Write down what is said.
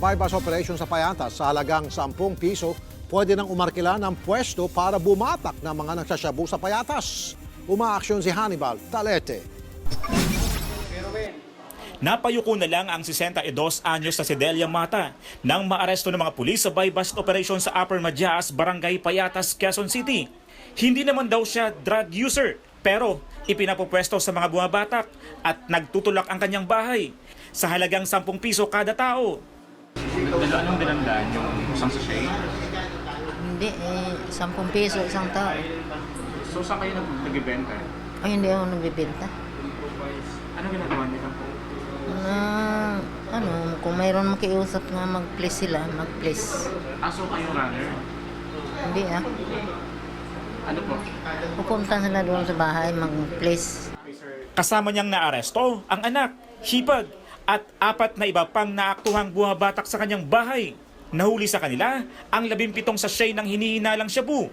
bypass operation sa Payatas sa halagang 10 piso, pwede nang umarkila ng pwesto para bumatak ng mga nagsasyabu sa Payatas. Umaaksyon si Hannibal Talete. Napayuko na lang ang 62 anyos na si Delia Mata nang maaresto ng mga pulis sa bypass operation sa Upper Madias, Barangay Payatas, Quezon City. Hindi naman daw siya drug user, pero ipinapupwesto sa mga bumabatak at nagtutulak ang kanyang bahay sa halagang 10 piso kada tao. Anong binandaan yung isang sachet? Hindi, 10 piso isang tao. So saan kayo nagbibenta? Ay, hindi ako nagbibenta. Ano ginagawa nila po? Kung mayroon makiusap nga mag-place sila, mag-place. So kayo runner? Hindi Ano po? Pupunta sila doon sa bahay, mag-place. Kasama niyang naaresto ang anak, hipag at 4 na iba pang naaktuhang bumabatak sa kanyang bahay. Nahuli sa kanila ang 17 sachet ng hinihinalang shabu